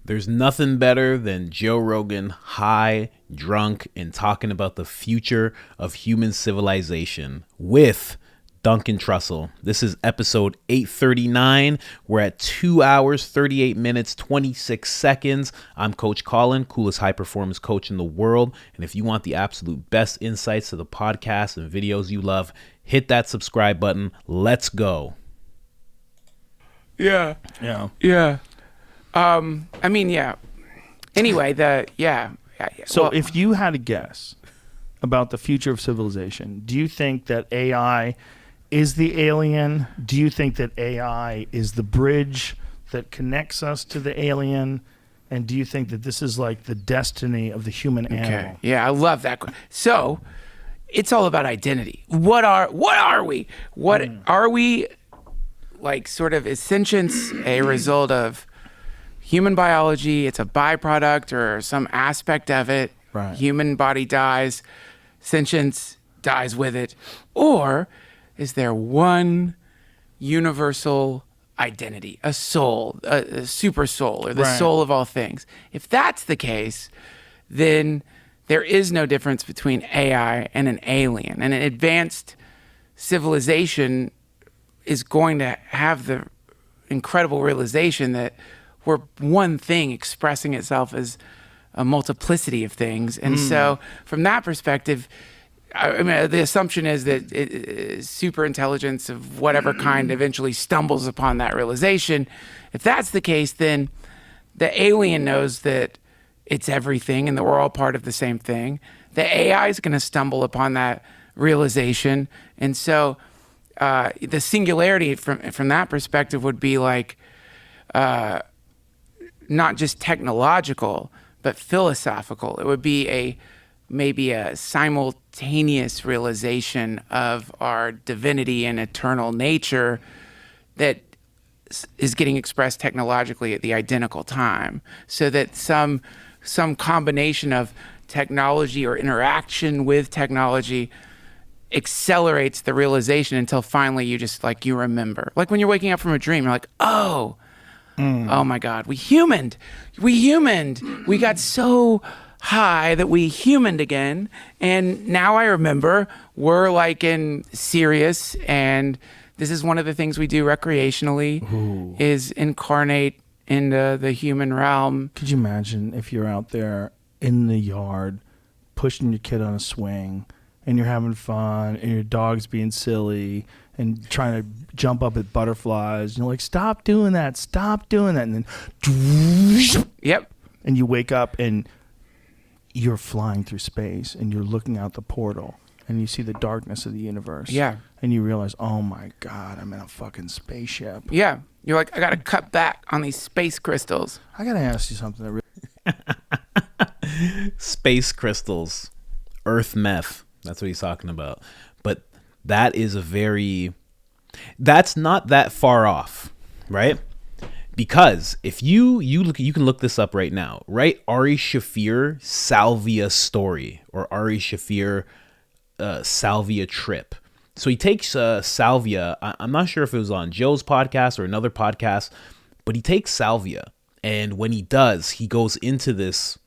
There's nothing better than Joe Rogan high, drunk, and talking about the future of human civilization with Duncan Trussell. This is episode 839. We're at 2 hours, 38 minutes, 26 seconds. I'm Coach Colin, coolest high performance coach in the world. And if you want the absolute best insights to the podcasts and videos you love, hit that subscribe button. Let's go. Yeah. Anyway, So well, if you had a guess about the future of civilization, do you think that AI is the alien? Do you think that AI is the bridge that connects us to the alien? And do you think that this is like the destiny of the human animal? okay. Yeah, I love that. So it's all about identity. What are we? What are we? Like, sort of, is sentience a result of human biology? It's a byproduct or some aspect of it. Right. Human body dies, sentience dies with it. Or is there one universal identity, a soul, a super soul, or the Right. soul of all things? If that's the case, then there is no difference between AI and an alien. And an advanced civilization is going to have the incredible realization that we're one thing expressing itself as a multiplicity of things. And so from that perspective, I mean, the assumption is that super intelligence of whatever kind eventually stumbles upon that realization. If that's the case, then the alien knows that it's everything and that we're all part of the same thing. The AI is going to stumble upon that realization. And so the singularity from that perspective would be like not just technological, but philosophical. It would be maybe a simultaneous realization of our divinity and eternal nature that is getting expressed technologically at the identical time, so that some combination of technology or interaction with technology accelerates the realization until finally you remember. Like when you're waking up from a dream, you're like, oh my God, we humaned. We got so high that we humaned again. And now I remember we're like in Sirius, and this is one of the things we do recreationally is incarnate into the human realm. Could you imagine if you're out there in the yard pushing your kid on a swing and you're having fun and your dog's being silly and trying to jump up at butterflies, and you're like, stop doing that. And then, Yep. and you wake up and you're flying through space and you're looking out the portal and you see the darkness of the universe. Yeah. And you realize, oh my God, I'm in a fucking spaceship. Yeah. You're like, I got to cut back on these space crystals. I got to ask you something that really... Space crystals, earth meth. That's what he's talking about. But that is that's not that far off, right? Because if you can look this up right now, right? Ari Shaffir salvia story, or Ari Shaffir salvia trip. So he takes salvia. I'm not sure if it was on Joe's podcast or another podcast, but he takes salvia. And when he does, he goes into this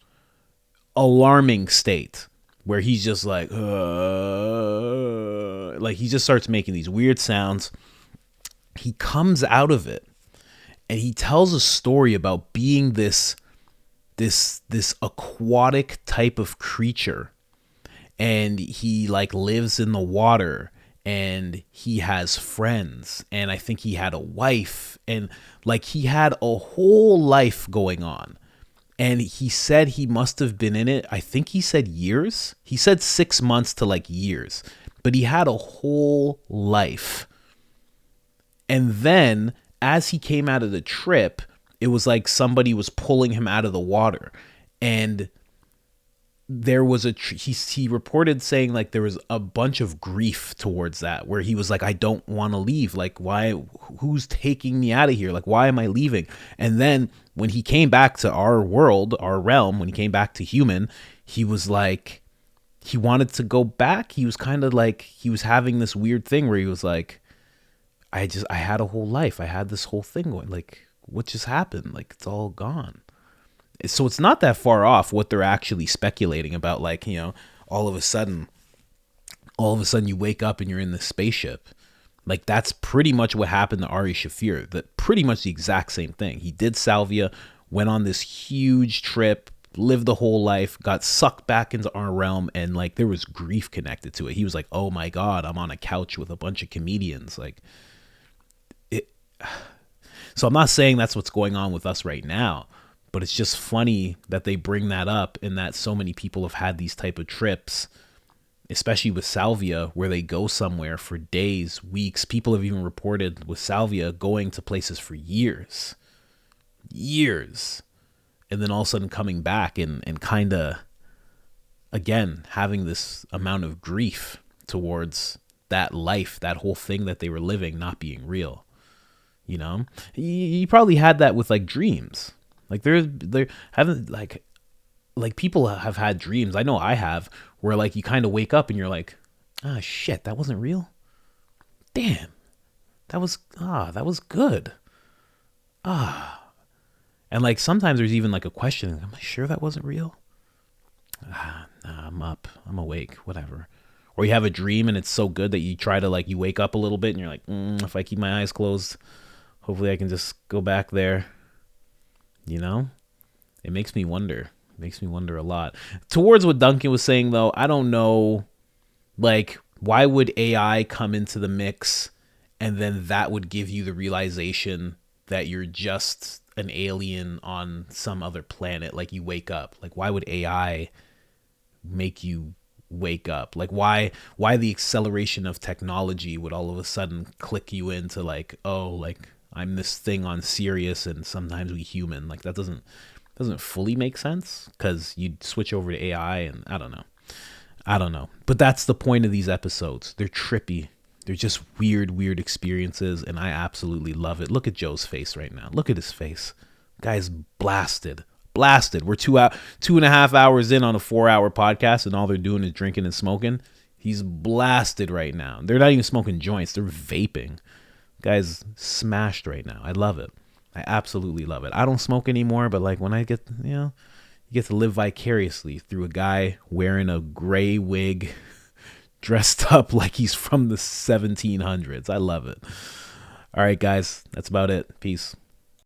alarming state where he's just like he just starts making these weird sounds. He comes out of it and he tells a story about being this aquatic type of creature, and he like lives in the water, and he has friends, and I think he had a wife, and like he had a whole life going on. And he said he must have been in it, I think he said years. He said 6 months to like years, but he had a whole life. And then as he came out of the trip, it was like somebody was pulling him out of the water. And there was he reported saying like there was a bunch of grief towards that, where he was like, I don't want to leave. Like, why, who's taking me out of here? Like, why am I leaving? And then when he came back to our world, our realm, when he came back to human, he was like, he wanted to go back. He was kind of like, he was having this weird thing where he was like, I had a whole life. I had this whole thing going, like, what just happened? Like, it's all gone. So it's not that far off what they're actually speculating about. Like, you know, all of a sudden you wake up and you're in this spaceship. Like, that's pretty much what happened to Ari Shaffir. That pretty much the exact same thing. He did salvia, went on this huge trip, lived the whole life, got sucked back into our realm, and like there was grief connected to it. He was like, "Oh my God, I'm on a couch with a bunch of comedians." Like, it. So I'm not saying that's what's going on with us right now, but it's just funny that they bring that up and that so many people have had these type of trips, especially with salvia, where they go somewhere for days, weeks. People have even reported with salvia going to places for years, and then all of a sudden coming back and kind of, again, having this amount of grief towards that life, that whole thing that they were living not being real. You know, you probably had that with like dreams. Like there haven't like people have had dreams. I know I have, where like you kind of wake up and you're like, ah, shit, that wasn't real. Damn, that was good. And like sometimes there's even like a question, am I sure that wasn't real? Nah, I'm up, I'm awake, whatever. Or you have a dream and it's so good that you try to like, you wake up a little bit and you're like, if I keep my eyes closed, hopefully I can just go back there. You know, it makes me wonder. It makes me wonder a lot. Towards what Duncan was saying, though, I don't know, like, why would AI come into the mix and then that would give you the realization that you're just an alien on some other planet? Like, you wake up. Like, why would AI make you wake up? Like, why the acceleration of technology would all of a sudden click you into like, oh, like, I'm this thing on Sirius and sometimes we human. Like, that doesn't fully make sense, because you'd switch over to AI and I don't know. But that's the point of these episodes. They're trippy. They're just weird experiences, and I absolutely love it. Look at Joe's face right now. Look at his face. Guy's blasted. We're 2.5 hours in on a 4-hour podcast, and all they're doing is drinking and smoking. He's blasted right now. They're not even smoking joints. They're vaping. Guy's smashed right now. I love it. I absolutely love it. I don't smoke anymore, but like when I get, you know, you get to live vicariously through a guy wearing a gray wig, dressed up like he's from the 1700s. I love it. All right, guys, that's about it. Peace.